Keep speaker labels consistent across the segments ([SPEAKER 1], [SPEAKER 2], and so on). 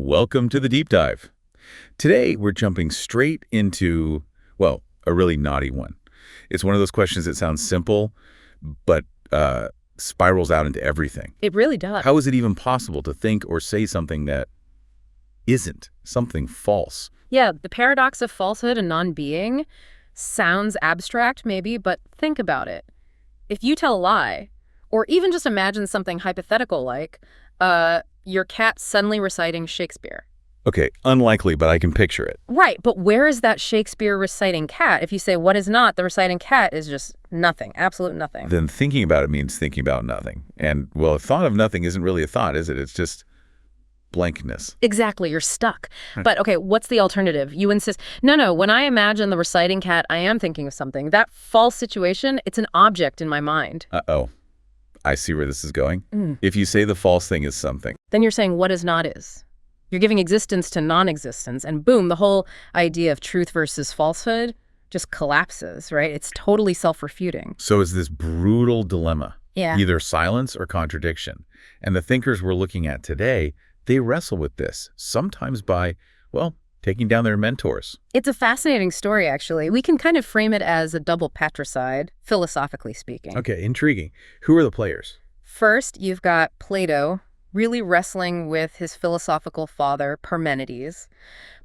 [SPEAKER 1] Welcome to the deep dive. Today, we're jumping straight into, well, a really naughty one. It's one of those questions that sounds simple, but spirals out into everything.
[SPEAKER 2] It really does.
[SPEAKER 1] How is it even possible to think or say something that isn't, something false?
[SPEAKER 2] Yeah, the paradox of falsehood and non-being sounds abstract, maybe, but think about it. If you tell a lie, or even just imagine something hypothetical like your cat suddenly reciting Shakespeare.
[SPEAKER 1] Okay, unlikely, but I can picture it.
[SPEAKER 2] Right, but where is that Shakespeare reciting cat? If you say what is not, the reciting cat is just nothing, absolute nothing.
[SPEAKER 1] Then thinking about it means thinking about nothing. And, well, a thought of nothing isn't really a thought, is it? It's just blankness.
[SPEAKER 2] Exactly, you're stuck. But okay, what's the alternative? You insist, no, when I imagine the reciting cat, I am thinking of something. That false situation, it's an object in my mind.
[SPEAKER 1] Uh-oh. I see where this is going. If you say the false thing is something.
[SPEAKER 2] Then you're saying what is not is. You're giving existence to non-existence, and boom, the whole idea of truth versus falsehood just collapses, right? It's totally self-refuting.
[SPEAKER 1] So it's this brutal dilemma.
[SPEAKER 2] Yeah.
[SPEAKER 1] Either silence or contradiction. And the thinkers we're looking at today, they wrestle with this, sometimes by, well, taking down their mentors.
[SPEAKER 2] It's a fascinating story, actually. We can kind of frame it as a double patricide, philosophically speaking.
[SPEAKER 1] Okay, intriguing. Who are the players?
[SPEAKER 2] First, you've got Plato, really wrestling with his philosophical father, Parmenides.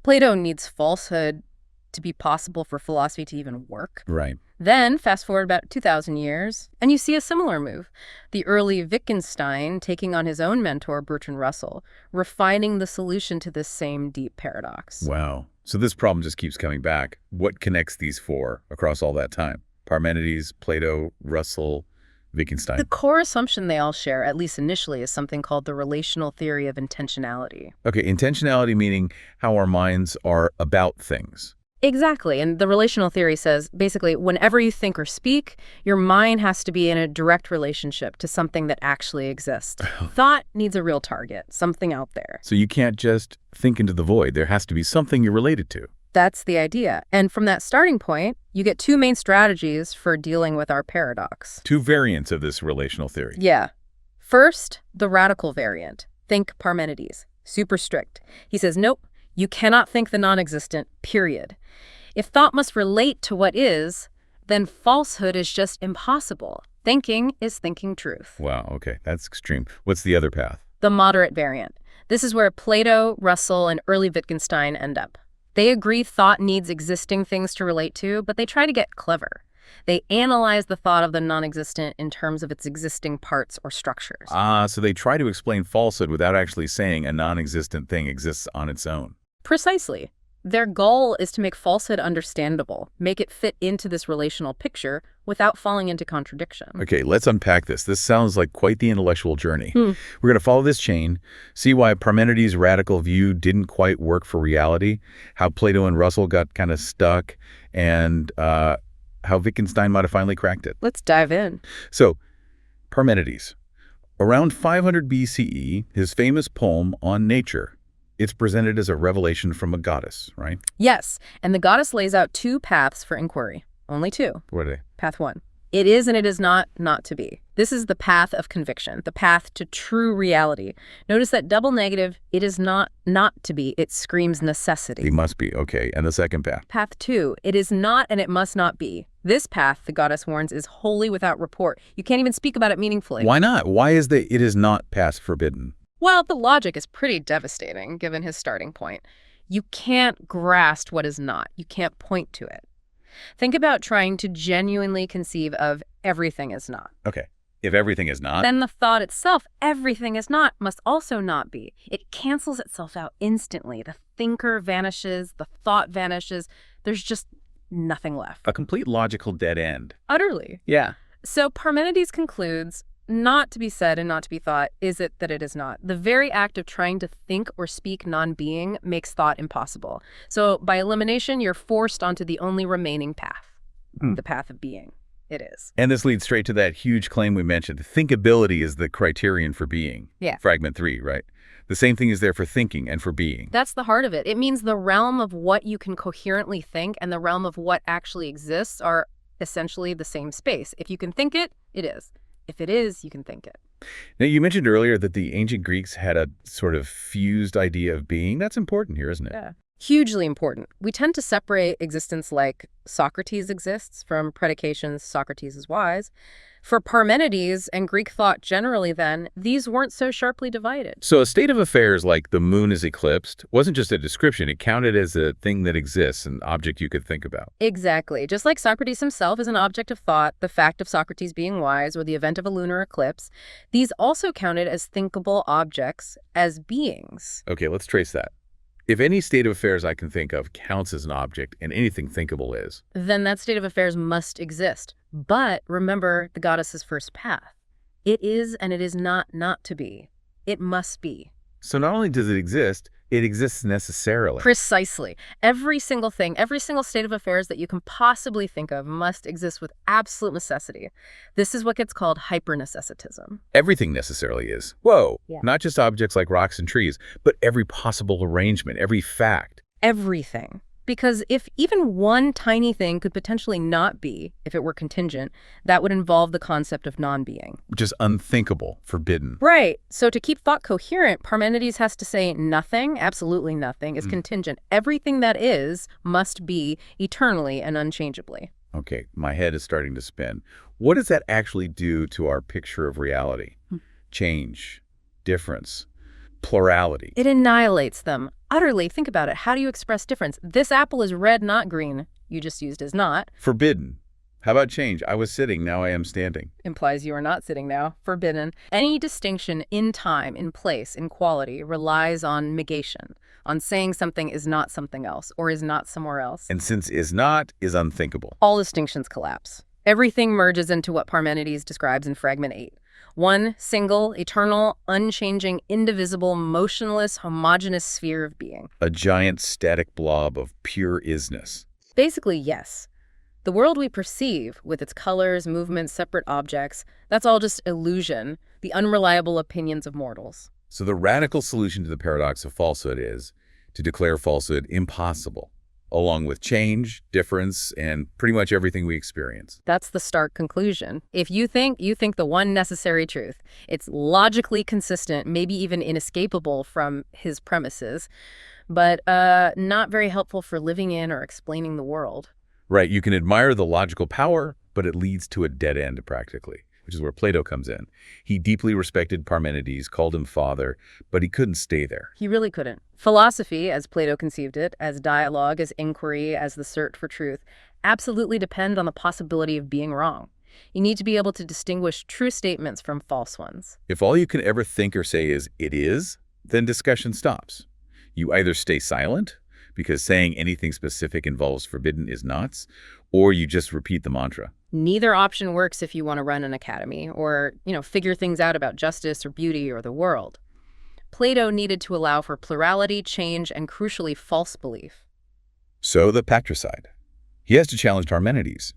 [SPEAKER 2] Plato needs falsehood to be possible for philosophy to even work.
[SPEAKER 1] Right.
[SPEAKER 2] Then, fast forward about 2,000 years, and you see a similar move. The early Wittgenstein taking on his own mentor, Bertrand Russell, refining the solution to this same deep paradox.
[SPEAKER 1] Wow. So this problem just keeps coming back. What connects these four across all that time? Parmenides, Plato, Russell, Wittgenstein.
[SPEAKER 2] The core assumption they all share, at least initially, is something called the relational theory of intentionality.
[SPEAKER 1] Okay, intentionality meaning how our minds are about things.
[SPEAKER 2] Exactly. And the relational theory says, basically, whenever you think or speak, your mind has to be in a direct relationship to something that actually exists. Thought needs a real target, something out there.
[SPEAKER 1] So you can't just think into the void. There has to be something you're related to.
[SPEAKER 2] That's the idea. And from that starting point, you get two main strategies for dealing with our paradox.
[SPEAKER 1] Two variants of this relational theory.
[SPEAKER 2] Yeah. First, the radical variant. Think Parmenides. Super strict. He says, nope, you cannot think the non-existent, period. If thought must relate to what is, then falsehood is just impossible. Thinking is thinking truth.
[SPEAKER 1] Wow, okay, that's extreme. What's the other path?
[SPEAKER 2] The moderate variant. This is where Plato, Russell, and early Wittgenstein end up. They agree thought needs existing things to relate to, but they try to get clever. They analyze the thought of the non-existent in terms of its existing parts or structures.
[SPEAKER 1] So they try to explain falsehood without actually saying a non-existent thing exists on its own.
[SPEAKER 2] Precisely. Their goal is to make falsehood understandable, make it fit into this relational picture without falling into contradiction.
[SPEAKER 1] Okay, let's unpack this. This sounds like quite the intellectual journey. We're going to follow this chain, see why Parmenides' radical view didn't quite work for reality, how Plato and Russell got kind of stuck, and how Wittgenstein might have finally cracked it.
[SPEAKER 2] Let's dive in.
[SPEAKER 1] So, Parmenides. Around 500 BCE, his famous poem On Nature. It's presented as a revelation from a goddess, right?
[SPEAKER 2] Yes, and the goddess lays out two paths for inquiry. Only two.
[SPEAKER 1] What are they?
[SPEAKER 2] Path one. It is and it is not to be. This is the path of conviction, the path to true reality. Notice that double negative, it is not to be. It screams necessity.
[SPEAKER 1] It must be, okay. And the second path?
[SPEAKER 2] Path two. It is not and it must not be. This path, the goddess warns, is wholly without report. You can't even speak about it meaningfully.
[SPEAKER 1] Why not? Why is the it is not path forbidden?
[SPEAKER 2] Well, the logic is pretty devastating, given his starting point. You can't grasp what is not. You can't point to it. Think about trying to genuinely conceive of everything is not.
[SPEAKER 1] Okay. If everything is not?
[SPEAKER 2] Then the thought itself, everything is not, must also not be. It cancels itself out instantly. The thinker vanishes, the thought vanishes. There's just nothing left.
[SPEAKER 1] A complete logical dead end.
[SPEAKER 2] Utterly.
[SPEAKER 1] Yeah.
[SPEAKER 2] So Parmenides concludes, not to be said and not to be thought, is it that it is not. The very act of trying to think or speak non-being makes thought impossible. So by elimination, you're forced onto the only remaining path, the path of being. It is.
[SPEAKER 1] And this leads straight to that huge claim we mentioned. Thinkability is the criterion for being.
[SPEAKER 2] Yeah.
[SPEAKER 1] Fragment 3, right? The same thing is there for thinking and for being.
[SPEAKER 2] That's the heart of it. It means the realm of what you can coherently think and the realm of what actually exists are essentially the same space. If you can think it, it is. If it is, you can think it.
[SPEAKER 1] Now, you mentioned earlier that the ancient Greeks had a sort of fused idea of being. That's important here, isn't it?
[SPEAKER 2] Yeah. Hugely important. We tend to separate existence like Socrates exists from predications Socrates is wise. For Parmenides and Greek thought generally then, these weren't so sharply divided.
[SPEAKER 1] So a state of affairs like the moon is eclipsed wasn't just a description. It counted as a thing that exists, an object you could think about.
[SPEAKER 2] Exactly. Just like Socrates himself is an object of thought, the fact of Socrates being wise, or the event of a lunar eclipse, these also counted as thinkable objects, as beings.
[SPEAKER 1] Okay, let's trace that. If any state of affairs I can think of counts as an object and anything thinkable is,
[SPEAKER 2] Then that state of affairs must exist. But remember the goddess's first path. It is and it is not to be. It must be.
[SPEAKER 1] so not only does it exists necessarily.
[SPEAKER 2] Precisely. Every single thing, every single state of affairs that you can possibly think of must exist with absolute necessity. This is what gets called hypernecessitism.
[SPEAKER 1] Everything necessarily is. Whoa,
[SPEAKER 2] Yeah.
[SPEAKER 1] not just objects like rocks and trees, but every possible arrangement, every fact.
[SPEAKER 2] Everything. Because if even one tiny thing could potentially not be, if it were contingent, that would involve the concept of non-being.
[SPEAKER 1] Which is unthinkable, forbidden.
[SPEAKER 2] Right. So to keep thought coherent, Parmenides has to say nothing, absolutely nothing, is contingent. Everything that is must be eternally and unchangeably.
[SPEAKER 1] Okay, my head is starting to spin. What does that actually do to our picture of reality? Change, difference, plurality.
[SPEAKER 2] It annihilates them. Utterly. Think about it. How do you express difference? This apple is red, not green. You just used is not.
[SPEAKER 1] Forbidden. How about change? I was sitting, now I am standing.
[SPEAKER 2] Implies you are not sitting now. Forbidden. Any distinction in time, in place, in quality relies on negation, on saying something is not something else or is not somewhere else.
[SPEAKER 1] And since is not is unthinkable.
[SPEAKER 2] All distinctions collapse. Everything merges into what Parmenides describes in Fragment 8. One single, eternal, unchanging, indivisible, motionless, homogeneous sphere of being.
[SPEAKER 1] A giant static blob of pure isness.
[SPEAKER 2] Basically, yes. The world we perceive, with its colors, movements, separate objects, that's all just illusion, the unreliable opinions of mortals.
[SPEAKER 1] So the radical solution to the paradox of falsehood is to declare falsehood impossible, along with change, difference, and pretty much everything we experience.
[SPEAKER 2] That's the stark conclusion. If you think the one necessary truth. It's logically consistent, maybe even inescapable from his premises, but not very helpful for living in or explaining the world.
[SPEAKER 1] Right, you can admire the logical power, but it leads to a dead end practically, which is where Plato comes in. He deeply respected Parmenides, called him father, but he couldn't stay there.
[SPEAKER 2] He really couldn't. Philosophy, as Plato conceived it, as dialogue, as inquiry, as the search for truth, absolutely depend on the possibility of being wrong. You need to be able to distinguish true statements from false ones.
[SPEAKER 1] If all you can ever think or say is, "it is," then discussion stops. You either stay silent, because saying anything specific involves forbidden is nots, or you just repeat the mantra.
[SPEAKER 2] Neither option works if you want to run an academy or, figure things out about justice or beauty or the world. Plato needed to allow for plurality, change, and crucially, false belief.
[SPEAKER 1] So the patricide. He has to challenge Parmenides.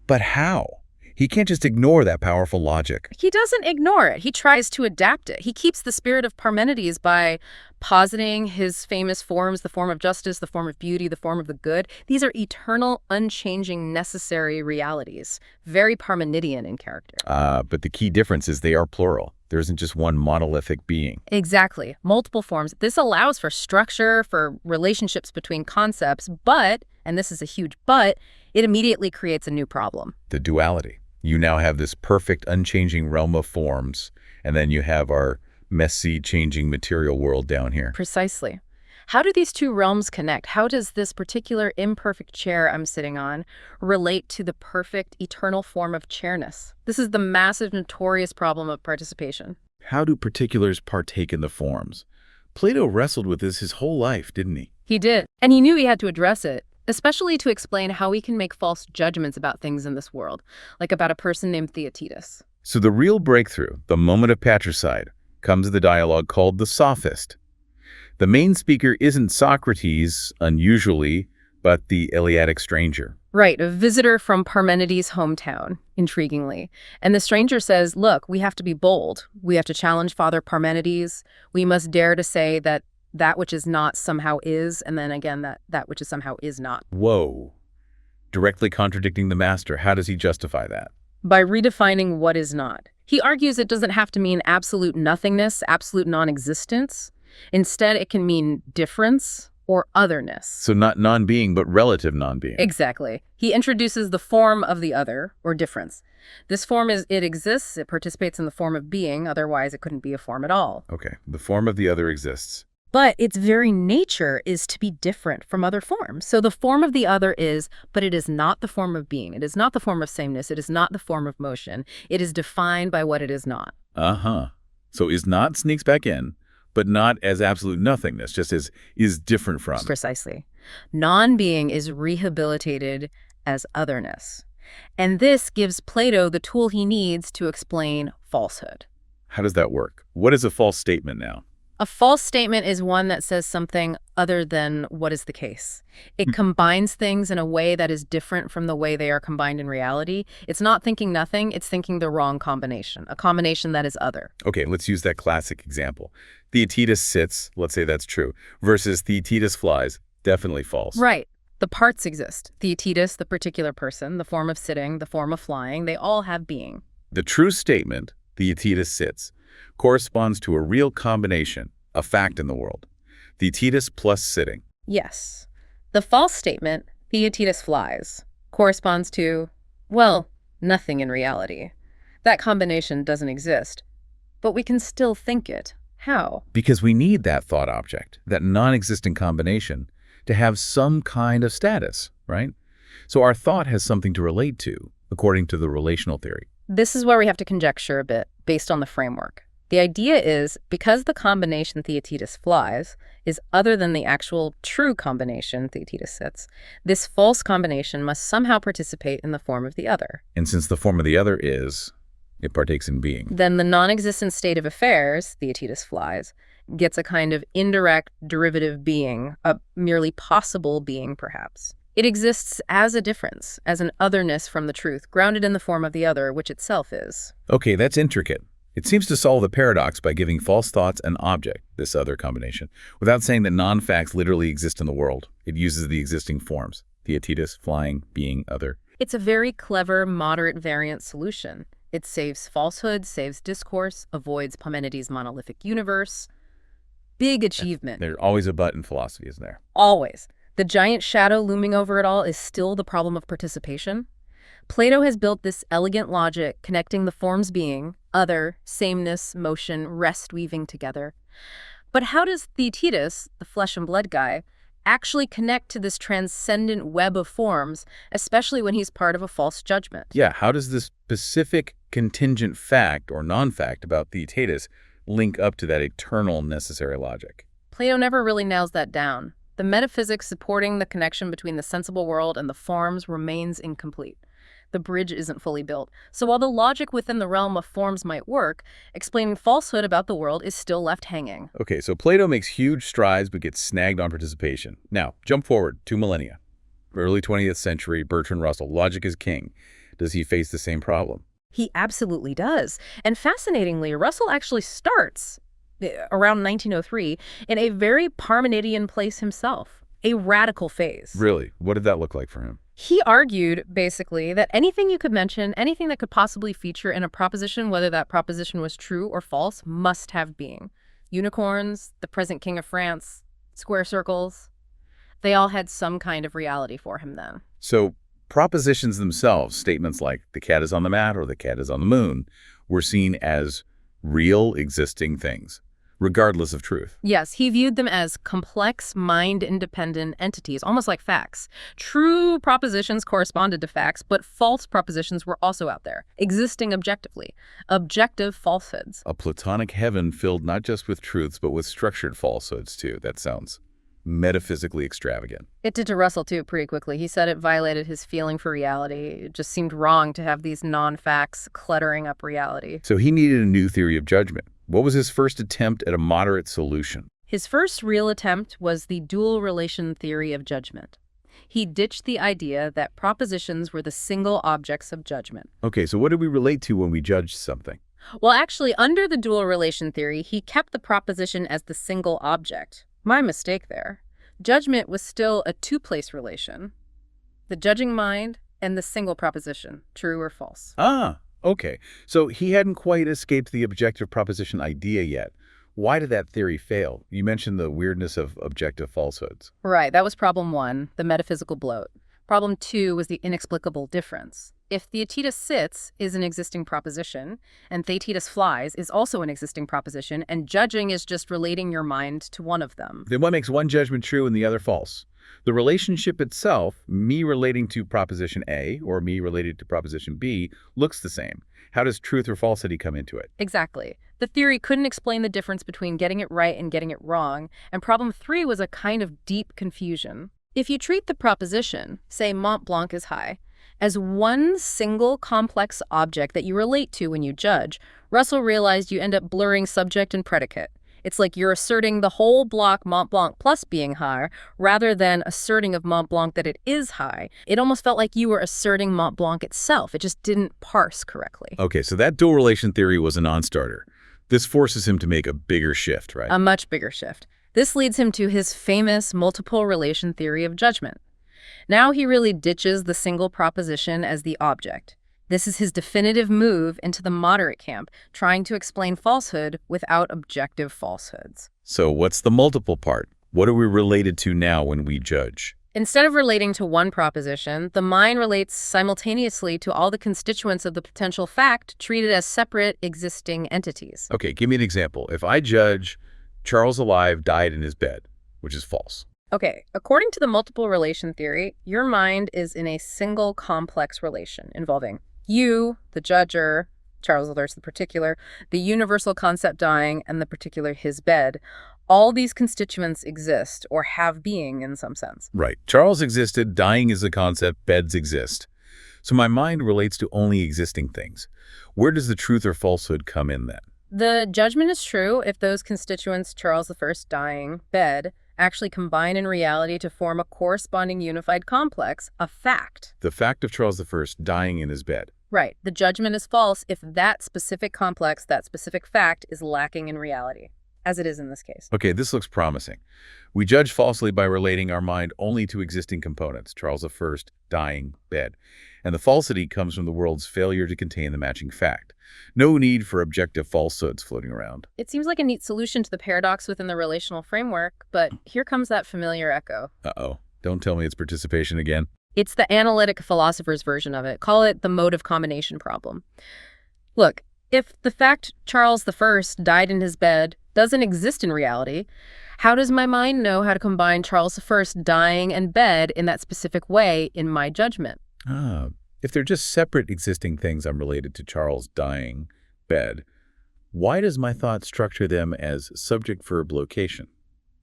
[SPEAKER 1] But how? He can't just ignore that powerful logic.
[SPEAKER 2] He doesn't ignore it. He tries to adapt it. He keeps the spirit of Parmenides by positing his famous forms, the form of justice, the form of beauty, the form of the good. These are eternal, unchanging, necessary realities. Very Parmenidean in character.
[SPEAKER 1] But the key difference is they are plural. There isn't just one monolithic being.
[SPEAKER 2] Exactly. Multiple forms. This allows for structure, for relationships between concepts, but, and this is a huge but, it immediately creates a new problem.
[SPEAKER 1] The duality. You now have this perfect, unchanging realm of forms, and then you have our messy, changing material world down here.
[SPEAKER 2] Precisely. How do these two realms connect? How does this particular imperfect chair I'm sitting on relate to the perfect, eternal form of chairness? This is the massive, notorious problem of participation.
[SPEAKER 1] How do particulars partake in the forms? Plato wrestled with this his whole life, didn't he?
[SPEAKER 2] He did, and he knew he had to address it, especially to explain how we can make false judgments about things in this world, like about a person named Theaetetus.
[SPEAKER 1] So the real breakthrough, the moment of patricide, comes in the dialogue called the Sophist. The main speaker isn't Socrates, unusually, but the Eleatic stranger.
[SPEAKER 2] Right, a visitor from Parmenides' hometown, intriguingly. And the stranger says, look, we have to be bold. We have to challenge Father Parmenides. We must dare to say that which is not somehow is, and then again, that which is somehow is not.
[SPEAKER 1] Whoa. Directly contradicting the master. How does he justify that?
[SPEAKER 2] By redefining what is not. He argues it doesn't have to mean absolute nothingness, absolute non-existence. Instead, it can mean difference or otherness.
[SPEAKER 1] So not non-being, but relative non-being.
[SPEAKER 2] Exactly. He introduces the form of the other, or difference. This form it exists, it participates in the form of being, otherwise it couldn't be a form at all.
[SPEAKER 1] Okay, the form of the other exists.
[SPEAKER 2] But its very nature is to be different from other forms. So the form of the other is, but it is not the form of being. It is not the form of sameness. It is not the form of motion. It is defined by what it is not.
[SPEAKER 1] Uh-huh. So is not sneaks back in, but not as absolute nothingness, just as is different from.
[SPEAKER 2] Precisely. Non-being is rehabilitated as otherness. And this gives Plato the tool he needs to explain falsehood.
[SPEAKER 1] How does that work? What is a false statement now?
[SPEAKER 2] A false statement is one that says something other than what is the case. It combines things in a way that is different from the way they are combined in reality. It's not thinking nothing, it's thinking the wrong combination, a combination that is other.
[SPEAKER 1] Okay, let's use that classic example. Theaetetus sits, let's say that's true, versus Theaetetus flies, definitely false.
[SPEAKER 2] Right. The parts exist. Theaetetus, the particular person, the form of sitting, the form of flying, they all have being.
[SPEAKER 1] The true statement, Theaetetus sits, corresponds to a real combination, a fact in the world. Theaetetus plus sitting.
[SPEAKER 2] Yes. The false statement, Theaetetus flies, corresponds to, well, nothing in reality. That combination doesn't exist, but we can still think it. How?
[SPEAKER 1] Because we need that thought object, that non-existent combination, to have some kind of status, right? So our thought has something to relate to, according to the relational theory.
[SPEAKER 2] This is where we have to conjecture a bit, based on the framework. The idea is, because the combination Theaetetus flies is other than the actual true combination Theaetetus sits, this false combination must somehow participate in the form of the other.
[SPEAKER 1] And since the form of the other is, it partakes in being.
[SPEAKER 2] Then the non-existent state of affairs, Theaetetus flies, gets a kind of indirect derivative being, a merely possible being perhaps. It exists as a difference, as an otherness from the truth, grounded in the form of the other, which itself is.
[SPEAKER 1] Okay, that's intricate. It seems to solve the paradox by giving false thoughts an object, this other combination, without saying that non-facts literally exist in the world. It uses the existing forms, Theaetetus, flying, being, other.
[SPEAKER 2] It's a very clever, moderate variant solution. It saves falsehood, saves discourse, avoids Parmenides' monolithic universe. Big achievement.
[SPEAKER 1] There's always a but in philosophy, isn't there?
[SPEAKER 2] Always. The giant shadow looming over it all is still the problem of participation. Plato has built this elegant logic connecting the forms being, other, sameness, motion, rest weaving together. But how does Theaetetus, the flesh and blood guy, actually connect to this transcendent web of forms, especially when he's part of a false judgment?
[SPEAKER 1] Yeah, how does this specific contingent fact or non-fact about Theaetetus link up to that eternal necessary logic?
[SPEAKER 2] Plato never really nails that down. The metaphysics supporting the connection between the sensible world and the forms remains incomplete. The bridge isn't fully built. So while the logic within the realm of forms might work, explaining falsehood about the world is still left hanging.
[SPEAKER 1] Okay, so Plato makes huge strides but gets snagged on participation. Now, jump forward 2 millennia. Early 20th century, Bertrand Russell, logic is king. Does he face the same problem?
[SPEAKER 2] He absolutely does. And fascinatingly, Russell actually starts around 1903 in a very Parmenidean place himself, a radical phase.
[SPEAKER 1] Really? What did that look like for him?
[SPEAKER 2] He argued, basically, that anything you could mention, anything that could possibly feature in a proposition, whether that proposition was true or false, must have being. Unicorns, the present king of France, square circles, they all had some kind of reality for him then.
[SPEAKER 1] So propositions themselves, statements like the cat is on the mat or the cat is on the moon, were seen as real existing things, regardless of truth.
[SPEAKER 2] Yes, he viewed them as complex, mind-independent entities, almost like facts. True propositions corresponded to facts, but false propositions were also out there, existing objectively. Objective falsehoods.
[SPEAKER 1] A Platonic heaven filled not just with truths, but with structured falsehoods, too. That sounds metaphysically extravagant.
[SPEAKER 2] It did to Russell, too, pretty quickly. He said it violated his feeling for reality. It just seemed wrong to have these non-facts cluttering up reality.
[SPEAKER 1] So he needed a new theory of judgment. What was his first attempt at a moderate solution?
[SPEAKER 2] His first real attempt was the dual relation theory of judgment. He ditched the idea that propositions were the single objects of judgment.
[SPEAKER 1] Okay, so what do we relate to when we judge something?
[SPEAKER 2] Well, actually, under the dual relation theory, he kept the proposition as the single object. My mistake there. Judgment was still a two-place relation. The judging mind and the single proposition, true or false.
[SPEAKER 1] Ah, Okay, so he hadn't quite escaped the objective proposition idea yet. Why did that theory fail? You mentioned the weirdness of objective falsehoods.
[SPEAKER 2] Right, that was problem one, the metaphysical bloat. Problem two was the inexplicable difference. If Theaetetus sits is an existing proposition, and Theaetetus flies is also an existing proposition, and judging is just relating your mind to one of them.
[SPEAKER 1] Then what makes one judgment true and the other false? The relationship itself, me relating to proposition A or me related to proposition B, looks the same. How does truth or falsity come into it?
[SPEAKER 2] Exactly. The theory couldn't explain the difference between getting it right and getting it wrong, and problem three was a kind of deep confusion. If you treat the proposition, say Mont Blanc is high, as one single complex object that you relate to when you judge, Russell realized you end up blurring subject and predicate. It's like you're asserting the whole block Mont Blanc plus being high, rather than asserting of Mont Blanc that it is high. It almost felt like you were asserting Mont Blanc itself. It just didn't parse correctly.
[SPEAKER 1] Okay, so that dual relation theory was a non-starter. This forces him to make a bigger shift, right?
[SPEAKER 2] A much bigger shift. This leads him to his famous multiple relation theory of judgment. Now he really ditches the single proposition as the object. This is his definitive move into the moderate camp, trying to explain falsehood without objective falsehoods.
[SPEAKER 1] So what's the multiple part? What are we related to now when we judge?
[SPEAKER 2] Instead of relating to one proposition, the mind relates simultaneously to all the constituents of the potential fact treated as separate existing entities.
[SPEAKER 1] Okay, give me an example. If I judge Charles alive died in his bed, which is false.
[SPEAKER 2] Okay, according to the multiple relation theory, your mind is in a single complex relation involving you, the judger, Charles Lerse the particular, the universal concept dying, and the particular his bed. All these constituents exist or have being in some sense.
[SPEAKER 1] Right. Charles existed, dying is a concept, beds exist. So my mind relates to only existing things. Where does the truth or falsehood come in then?
[SPEAKER 2] The judgment is true if those constituents, Charles I dying, bed, actually combine in reality to form a corresponding unified complex, a fact.
[SPEAKER 1] The fact of Charles I dying in his bed.
[SPEAKER 2] Right. The judgment is false if that specific complex, that specific fact, is lacking in reality, as it is in this case.
[SPEAKER 1] Okay, this looks promising. We judge falsely by relating our mind only to existing components, Charles I, dying, bed. And the falsity comes from the world's failure to contain the matching fact. No need for objective falsehoods floating around.
[SPEAKER 2] It seems like a neat solution to the paradox within the relational framework, but here comes that familiar echo.
[SPEAKER 1] Uh-oh. Don't tell me it's participation again.
[SPEAKER 2] It's the analytic philosopher's version of it. Call it the motive combination problem. Look, if the fact Charles I died in his bed doesn't exist in reality, how does my mind know how to combine Charles I dying and bed in that specific way in my judgment?
[SPEAKER 1] If they're just separate existing things I'm related to Charles dying, bed, why does my thought structure them as subject-verb location,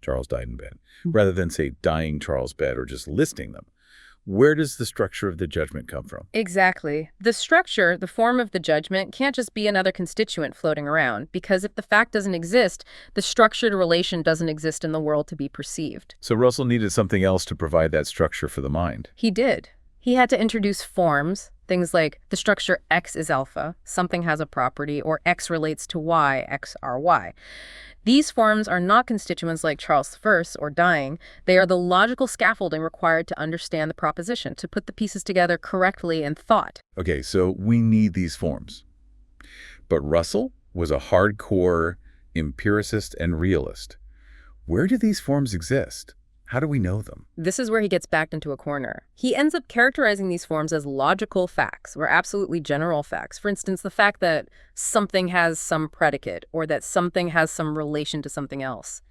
[SPEAKER 1] Charles died in bed, rather than, say, dying Charles bed or just listing them? Where does the structure of the judgment come from?
[SPEAKER 2] Exactly. The structure, the form of the judgment, can't just be another constituent floating around, because if the fact doesn't exist, the structured relation doesn't exist in the world to be perceived.
[SPEAKER 1] So Russell needed something else to provide that structure for the mind.
[SPEAKER 2] He did. He had to introduce forms, things like the structure X is alpha, something has a property, or X relates to Y, X are Y. These forms are not constituents like Charles I or dying. They are the logical scaffolding required to understand the proposition, to put the pieces together correctly in thought.
[SPEAKER 1] Okay, so we need these forms. But Russell was a hardcore empiricist and realist. Where do these forms exist? How do we know them?
[SPEAKER 2] This is where he gets backed into a corner. He ends up characterizing these forms as logical facts, or absolutely general facts. For instance, the fact that something has some predicate, or that something has some relation to something else.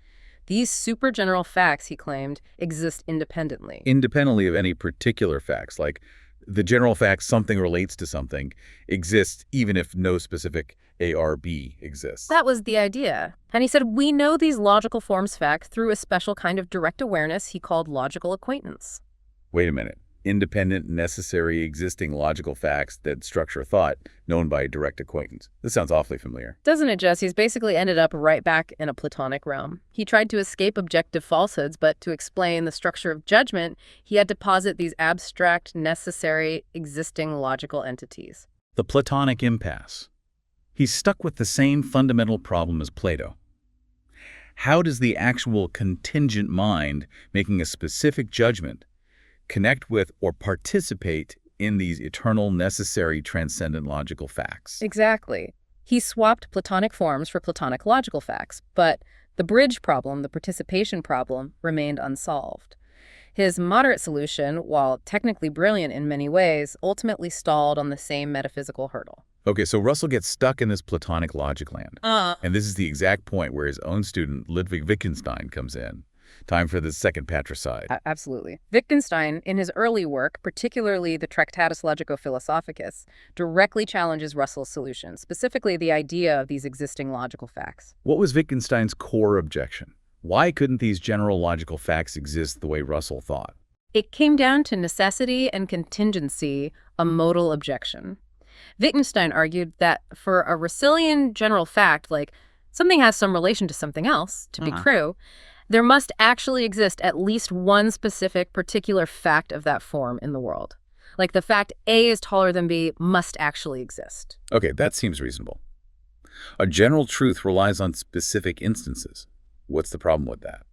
[SPEAKER 2] These super general facts, he claimed, exist independently.
[SPEAKER 1] Independently of any particular facts, like the general fact something relates to something exists even if no specific A or B exists.
[SPEAKER 2] That was the idea. And he said, we know these logical forms fact through a special kind of direct awareness he called logical acquaintance.
[SPEAKER 1] Wait a minute. Independent, necessary, existing logical facts that structure thought, known by direct acquaintance. This sounds awfully familiar.
[SPEAKER 2] Doesn't it, Jess? He's basically ended up right back in a Platonic realm. He tried to escape objective falsehoods, but to explain the structure of judgment, he had to posit these abstract, necessary, existing logical entities.
[SPEAKER 1] The Platonic impasse. He's stuck with the same fundamental problem as Plato. How does the actual contingent mind making a specific judgment connect with or participate in these eternal, necessary, transcendent logical facts.
[SPEAKER 2] Exactly. He swapped Platonic forms for Platonic logical facts, but the bridge problem, the participation problem, remained unsolved. His moderate solution, while technically brilliant in many ways, ultimately stalled on the same metaphysical hurdle.
[SPEAKER 1] Okay, so Russell gets stuck in this Platonic logic land. And this is the exact point where his own student, Ludwig Wittgenstein, comes in. Time for the second patricide.
[SPEAKER 2] Absolutely. Wittgenstein, in his early work, particularly the Tractatus Logico-Philosophicus, directly challenges Russell's solution, specifically the idea of these existing logical facts.
[SPEAKER 1] What was Wittgenstein's core objection? Why couldn't these general logical facts exist the way Russell thought?
[SPEAKER 2] It came down to necessity and contingency, a modal objection. Wittgenstein argued that for a Russellian general fact, like something has some relation to something else, to be true, there must actually exist at least one specific particular fact of that form in the world. Like the fact A is taller than B must actually exist.
[SPEAKER 1] Okay, that seems reasonable. A general truth relies on specific instances. What's the problem with that?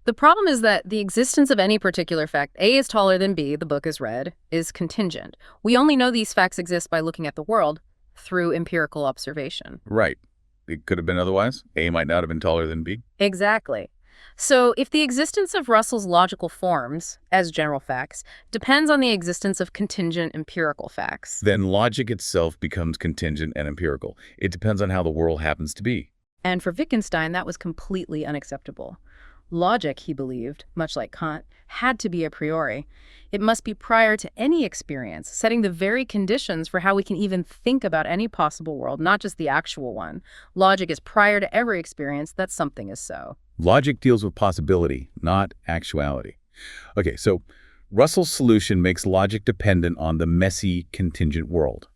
[SPEAKER 2] The problem is that the existence of any particular fact, A is taller than B, the book is read, is contingent. We only know these facts exist by looking at the world through empirical observation.
[SPEAKER 1] Right. It could have been otherwise. A might not have been taller than B.
[SPEAKER 2] Exactly. So if the existence of Russell's logical forms, as general facts, depends on the existence of contingent empirical facts,
[SPEAKER 1] then logic itself becomes contingent and empirical. It depends on how the world happens to be.
[SPEAKER 2] And for Wittgenstein, that was completely unacceptable. Logic, he believed, much like Kant, had to be a priori. It must be prior to any experience, setting the very conditions for how we can even think about any possible world, not just the actual one. Logic is prior to every experience that something is so.
[SPEAKER 1] Logic deals with possibility, not actuality. Okay, so Russell's solution makes logic dependent on the messy, contingent world.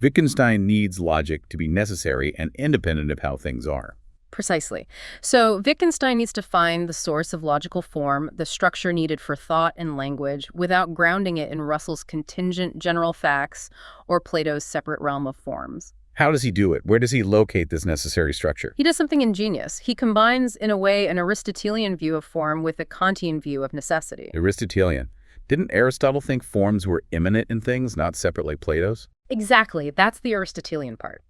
[SPEAKER 1] Wittgenstein needs logic to be necessary and independent of how things are.
[SPEAKER 2] Precisely. So Wittgenstein needs to find the source of logical form, the structure needed for thought and language, without grounding it in Russell's contingent general facts or Plato's separate realm of forms.
[SPEAKER 1] How does he do it? Where does he locate this necessary structure?
[SPEAKER 2] He does something ingenious. He combines, in a way, an Aristotelian view of form with a Kantian view of necessity.
[SPEAKER 1] Aristotelian. Didn't Aristotle think forms were immanent in things, not separate like Plato's?
[SPEAKER 2] Exactly. That's the Aristotelian part.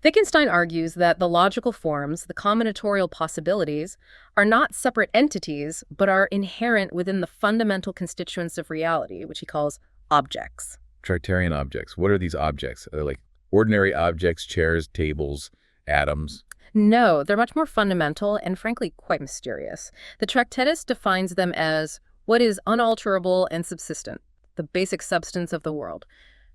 [SPEAKER 2] Wittgenstein argues that the logical forms, the combinatorial possibilities, are not separate entities, but are inherent within the fundamental constituents of reality, which he calls objects.
[SPEAKER 1] Tractarian objects. What are these objects? Are they like ordinary objects, chairs, tables, atoms?
[SPEAKER 2] No, they're much more fundamental and frankly quite mysterious. The Tractatus defines them as what is unalterable and subsistent, the basic substance of the world.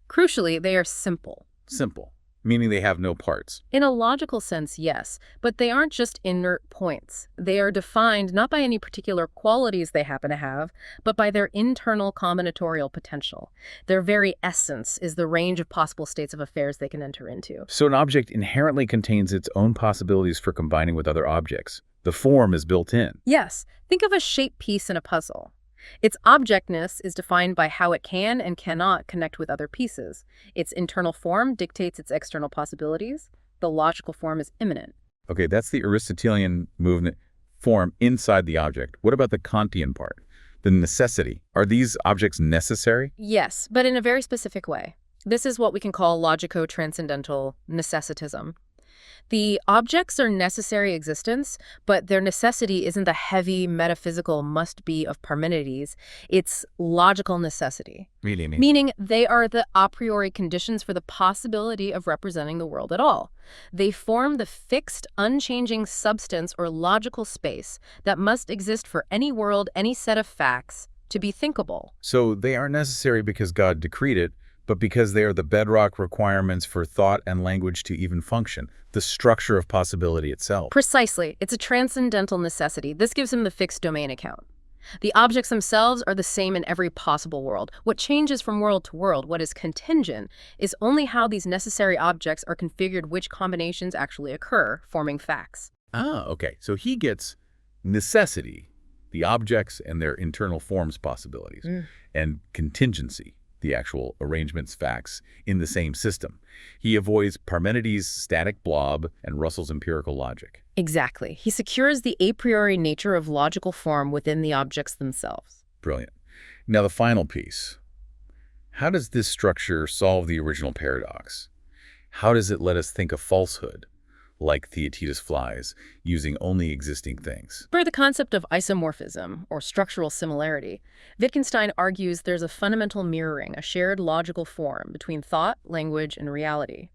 [SPEAKER 2] Crucially, they are simple.
[SPEAKER 1] Simple, meaning they have no parts.
[SPEAKER 2] In a logical sense, yes, but they aren't just inert points. They are defined not by any particular qualities they happen to have, but by their internal combinatorial potential. Their very essence is the range of possible states of affairs they can enter into.
[SPEAKER 1] So an object inherently contains its own possibilities for combining with other objects. The form is built in.
[SPEAKER 2] Yes, think of a shape piece in a puzzle. Its objectness is defined by how it can and cannot connect with other pieces. Its internal form dictates its external possibilities. The logical form is immanent.
[SPEAKER 1] Okay, that's the Aristotelian movement form inside the object. What about the Kantian part? The necessity. Are these objects necessary?
[SPEAKER 2] Yes, but in a very specific way. This is what we can call logico-transcendental necessitism. The objects are necessary existence, but their necessity isn't the heavy metaphysical must-be of Parmenides. It's logical necessity.
[SPEAKER 1] Really?
[SPEAKER 2] Meaning they are the a priori conditions for the possibility of representing the world at all. They form the fixed, unchanging substance or logical space that must exist for any world, any set of facts, to be thinkable.
[SPEAKER 1] So they aren't necessary because God decreed it, but because they are the bedrock requirements for thought and language to even function, the structure of possibility itself.
[SPEAKER 2] Precisely. It's a transcendental necessity. This gives him the fixed domain account. The objects themselves are the same in every possible world. What changes from world to world, what is contingent, is only how these necessary objects are configured, which combinations actually occur, forming facts.
[SPEAKER 1] Ah, okay. So he gets necessity, the objects and their internal forms possibilities, and contingency, the actual arrangements facts, in the same system. He avoids Parmenides' static blob and Russell's empirical logic.
[SPEAKER 2] Exactly. He secures the a priori nature of logical form within the objects themselves.
[SPEAKER 1] Brilliant. Now the final piece. How does this structure solve the original paradox? How does it let us think of falsehood, like Theaetetus flies, using only existing things?
[SPEAKER 2] For the concept of isomorphism, or structural similarity, Wittgenstein argues there's a fundamental mirroring, a shared logical form between thought, language, and reality.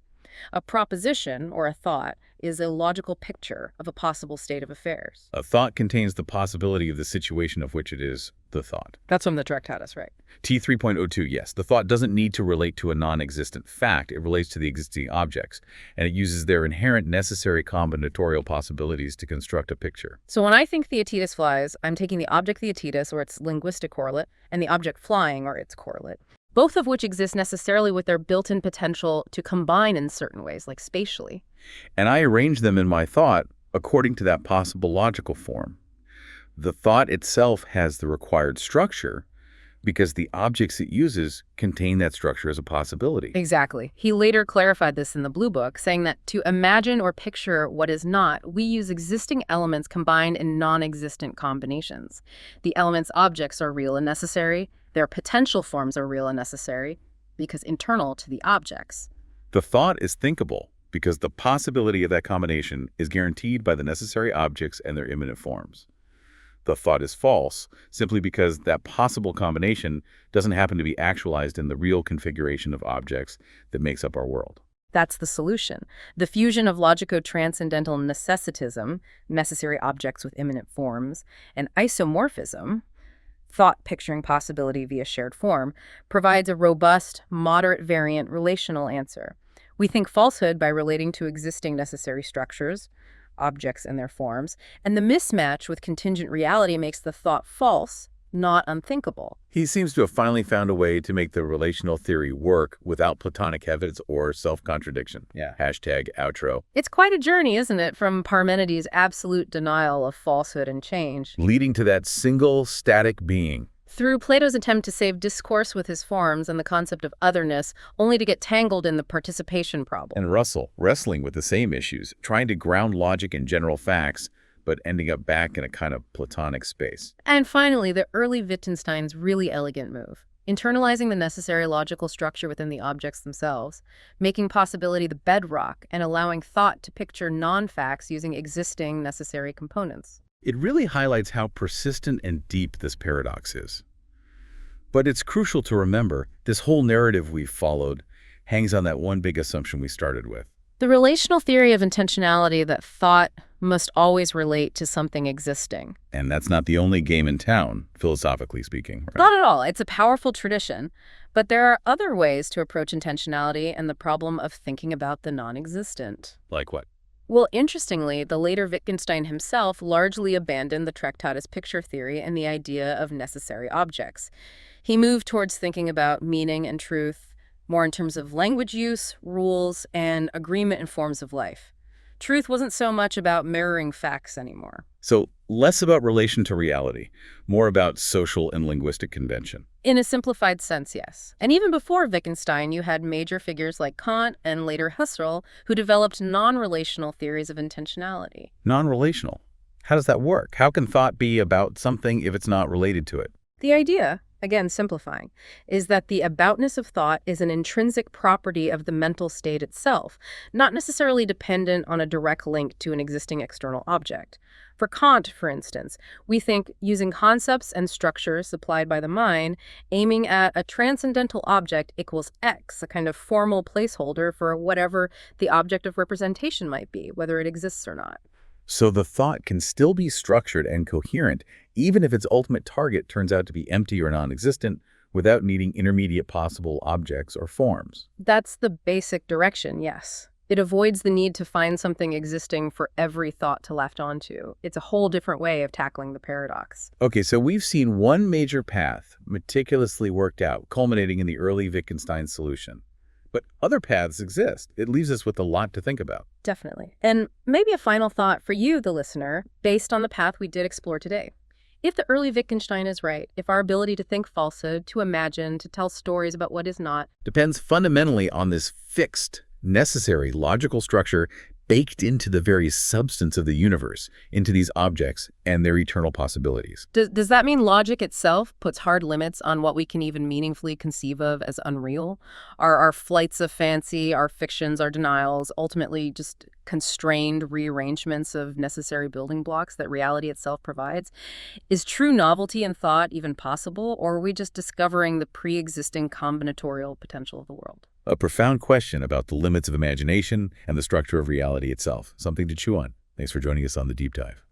[SPEAKER 2] A proposition, or a thought, is a logical picture of a possible state of affairs.
[SPEAKER 1] A thought contains the possibility of the situation of which it is the thought.
[SPEAKER 2] That's from the Tractatus, right?
[SPEAKER 1] T3.02, yes. The thought doesn't need to relate to a non-existent fact. It relates to the existing objects, and it uses their inherent necessary combinatorial possibilities to construct a picture.
[SPEAKER 2] So when I think Theaetetus flies, I'm taking the object Theaetetus, or its linguistic correlate, and the object flying, or its correlate, both of which exist necessarily with their built-in potential to combine in certain ways, like spatially.
[SPEAKER 1] And I arrange them in my thought according to that possible logical form. The thought itself has the required structure because the objects it uses contain that structure as a possibility.
[SPEAKER 2] Exactly. He later clarified this in the Blue Book, saying that to imagine or picture what is not, we use existing elements combined in non-existent combinations. The elements' objects are real and necessary. Their potential forms are real and necessary because internal to the objects.
[SPEAKER 1] The thought is thinkable because the possibility of that combination is guaranteed by the necessary objects and their immanent forms. The thought is false simply because that possible combination doesn't happen to be actualized in the real configuration of objects that makes up our world.
[SPEAKER 2] That's the solution. The fusion of logico-transcendental necessitism, necessary objects with immanent forms, and isomorphism, thought picturing possibility via shared form, provides a robust, moderate variant relational answer. We think falsehood by relating to existing necessary structures, objects and their forms, and the mismatch with contingent reality makes the thought false, not unthinkable.
[SPEAKER 1] He seems to have finally found a way to make the relational theory work without Platonic evidence or self-contradiction.
[SPEAKER 3] Yeah.
[SPEAKER 1] Hashtag outro.
[SPEAKER 2] It's quite a journey, isn't it, from Parmenides' absolute denial of falsehood and change,
[SPEAKER 1] Leading to that single static being.
[SPEAKER 2] through Plato's attempt to save discourse with his forms and the concept of otherness, only to get tangled in the participation problem.
[SPEAKER 1] And Russell, wrestling with the same issues, trying to ground logic in general facts, but ending up back in a kind of Platonic space.
[SPEAKER 2] And finally, the early Wittgenstein's really elegant move, internalizing the necessary logical structure within the objects themselves, making possibility the bedrock, and allowing thought to picture non-facts using existing necessary components.
[SPEAKER 1] It really highlights how persistent and deep this paradox is. But it's crucial to remember this whole narrative we've followed hangs on that one big assumption we started with.
[SPEAKER 2] The relational theory of intentionality that thought must always relate to something existing.
[SPEAKER 1] And that's not the only game in town, philosophically speaking. Right?
[SPEAKER 2] Not at all. It's a powerful tradition. But there are other ways to approach intentionality and the problem of thinking about the non-existent.
[SPEAKER 1] Like what?
[SPEAKER 2] Well, interestingly, the later Wittgenstein himself largely abandoned the Tractatus picture theory and the idea of necessary objects. He moved towards thinking about meaning and truth more in terms of language use, rules, and agreement in forms of life. Truth wasn't so much about mirroring facts anymore.
[SPEAKER 1] So less about relation to reality, more about social and linguistic convention.
[SPEAKER 2] In a simplified sense, yes. And even before Wittgenstein, you had major figures like Kant and later Husserl who developed non-relational theories of intentionality.
[SPEAKER 1] Non-relational. How does that work? How can thought be about something if it's not related to it?
[SPEAKER 2] The idea, again simplifying, is that the aboutness of thought is an intrinsic property of the mental state itself, not necessarily dependent on a direct link to an existing external object. For Kant, for instance, we think using concepts and structures supplied by the mind, aiming at a transcendental object equals X, a kind of formal placeholder for whatever the object of representation might be, whether it exists or not.
[SPEAKER 1] So the thought can still be structured and coherent, even if its ultimate target turns out to be empty or non-existent, without needing intermediate possible objects or forms.
[SPEAKER 2] That's the basic direction, yes. It avoids the need to find something existing for every thought to latch onto. It's a whole different way of tackling the paradox.
[SPEAKER 1] Okay, so we've seen one major path meticulously worked out, culminating in the early Wittgenstein solution. But other paths exist. It leaves us with a lot to think about.
[SPEAKER 2] Definitely. And maybe a final thought for you, the listener, based on the path we did explore today. If the early Wittgenstein is right, if our ability to think falsehood, to imagine, to tell stories about what is not,
[SPEAKER 1] Depends fundamentally on this fixed, necessary logical structure baked into the very substance of the universe, into these objects and their eternal possibilities.
[SPEAKER 2] Does that mean logic itself puts hard limits on what we can even meaningfully conceive of as unreal? Are our flights of fancy, our fictions, our denials ultimately just constrained rearrangements of necessary building blocks that reality itself provides? Is true novelty in thought even possible, or are we just discovering the pre-existing combinatorial potential of the world?
[SPEAKER 1] A profound question about the limits of imagination and the structure of reality itself. Something to chew on. Thanks for joining us on The Deep Dive.